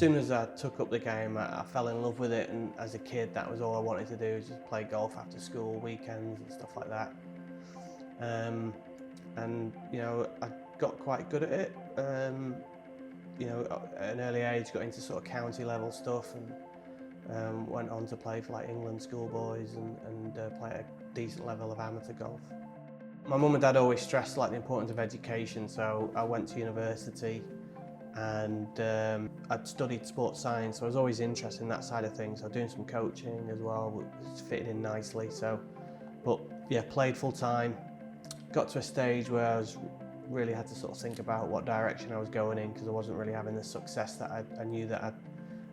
soon as I took up the game, I fell in love with it, and as a kid that was all I wanted to do, was just play golf after school, weekends and stuff like that. And you know, I got quite good at it. You know, at an early age got into sort of county level stuff, and went on to play for like England schoolboys and play at a decent level of amateur golf. My mum and dad always stressed like the importance of education, so I went to university and I'd studied sports science, so I was always interested in that side of things. I was doing some coaching as well, which fitted in nicely. But yeah, played full time. Got to a stage where I really had to sort of think about what direction I was going in, because I wasn't really having the success that I knew that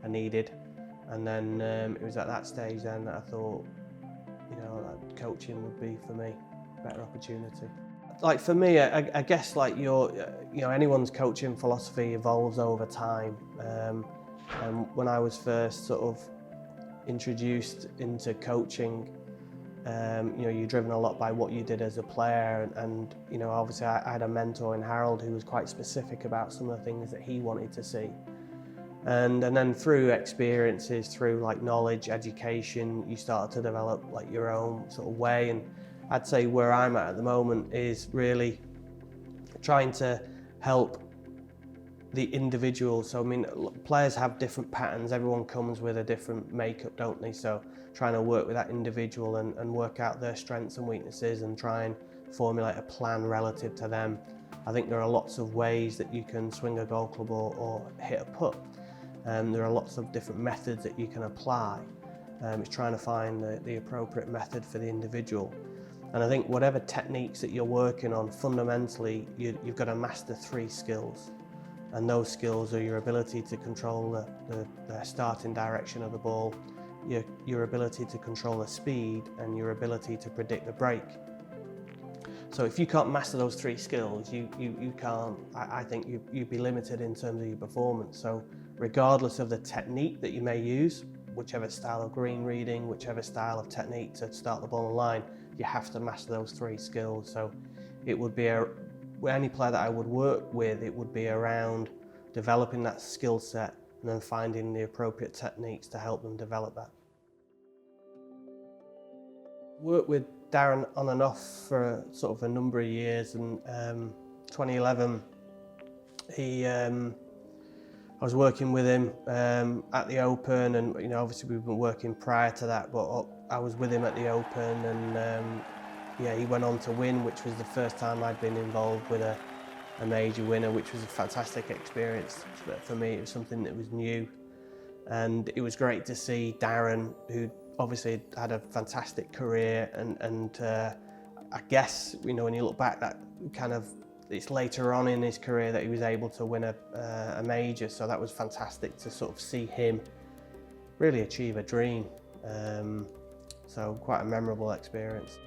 I needed. And then it was at that stage then that I thought, you know, that coaching would be for me a better opportunity. Like for me, I guess like you know, anyone's coaching philosophy evolves over time. And when I was first sort of introduced into coaching, you know, you're driven a lot by what you did as a player, and you know, obviously I had a mentor in Harold who was quite specific about some of the things that he wanted to see. And then through experiences, through like knowledge, education, you start to develop like your own sort of way. And I'd say where I'm at the moment is really trying to help the individual. So I mean, players have different patterns, everyone comes with a different makeup, don't they? So trying to work with that individual and work out their strengths and weaknesses and try and formulate a plan relative to them. I think there are lots of ways that you can swing a golf club or hit a putt. There are lots of different methods that you can apply. It's trying to find the appropriate method for the individual. And I think whatever techniques that you're working on, fundamentally, you've got to master 3 skills. And those skills are your ability to control the starting direction of the ball, your ability to control the speed, and your ability to predict the break. So if you can't master those 3 skills, you can't, I think you'd be limited in terms of your performance. So regardless of the technique that you may use, whichever style of green reading, whichever style of technique to start the ball on the line, you have to master those 3 skills. So it would be any player that I would work with, it would be around developing that skill set and then finding the appropriate techniques to help them develop that. Worked with Darren on and off for sort of a number of years, and 2011 I was working with him at the Open, and you know, obviously we've been working prior to that, but I was with him at the Open, and yeah, he went on to win, which was the first time I'd been involved with a major winner, which was a fantastic experience. But for me, it was something that was new, and it was great to see Darren, who obviously had a fantastic career, and I guess, you know, when you look back, that kind of, it's later on in his career that he was able to win a major, so that was fantastic to sort of see him really achieve a dream. So quite a memorable experience.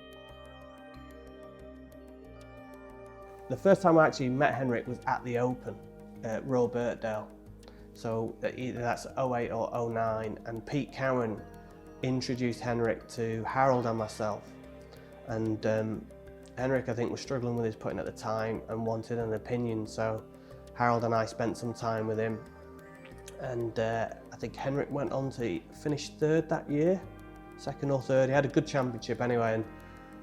The first time I actually met Henrik was at the Open at Royal Birkdale. So either that's 08 or 09, and Pete Cowan introduced Henrik to Harold and myself. And Henrik, I think, was struggling with his putting at the time and wanted an opinion, so Harold and I spent some time with him. And I think Henrik went on to finish 3rd that year, 2nd or 3rd. He had a good championship anyway, and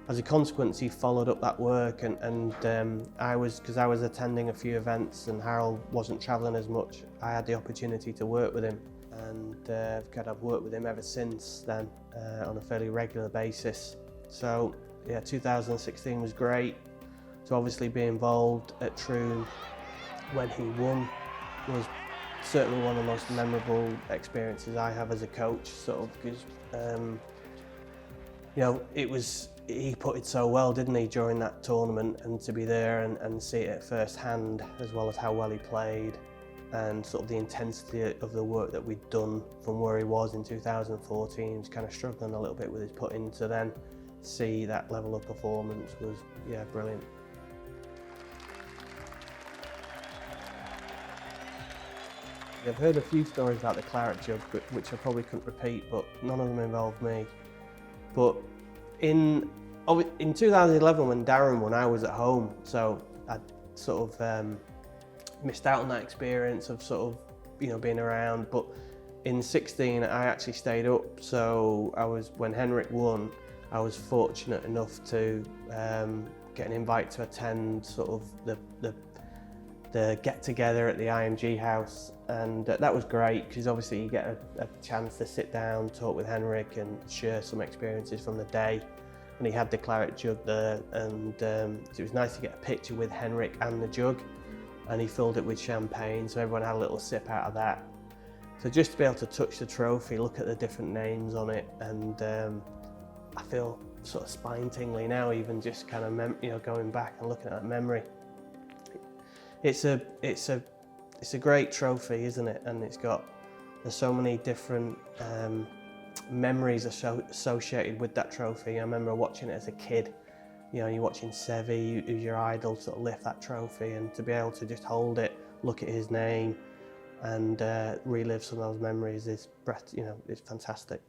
as a consequence he followed up that work, and because I was attending a few events and Harold wasn't travelling as much, I had the opportunity to work with him, and I've worked with him ever since then on a fairly regular basis. So yeah, 2016 was great to obviously be involved at Troon when he won. Was certainly one of the most memorable experiences I have as a coach, sort of, because you know, he put it so well, didn't he, during that tournament, and to be there and see it at first hand, as well as how well he played and sort of the intensity of the work that we'd done from where he was in 2014. He was kind of struggling a little bit with his putting, to then see that level of performance was, yeah, brilliant. I've heard a few stories about the Claret Jug, which I probably couldn't repeat, but none of them involved me. But in 2011, when Darren won, I was at home, so I sort of missed out on that experience of sort of being around. But in 16, I actually stayed up. So when Henrik won, I was fortunate enough to get an invite to attend sort of the get together at the IMG house, and that was great because obviously you get a chance to sit down, talk with Henrik, and share some experiences from the day. And he had the Claret Jug there, and it was nice to get a picture with Henrik and the jug, and he filled it with champagne, so everyone had a little sip out of that. So just to be able to touch the trophy, look at the different names on it, and I feel sort of spine tingly now, even just kind of going back and looking at that memory. It's a great trophy, isn't it? And there's so many different memories associated with that trophy. I remember watching it as a kid. You're watching Sevi, who's your idol, sort of lift that trophy, and to be able to just hold it, look at his name, and relive some of those memories is it's fantastic.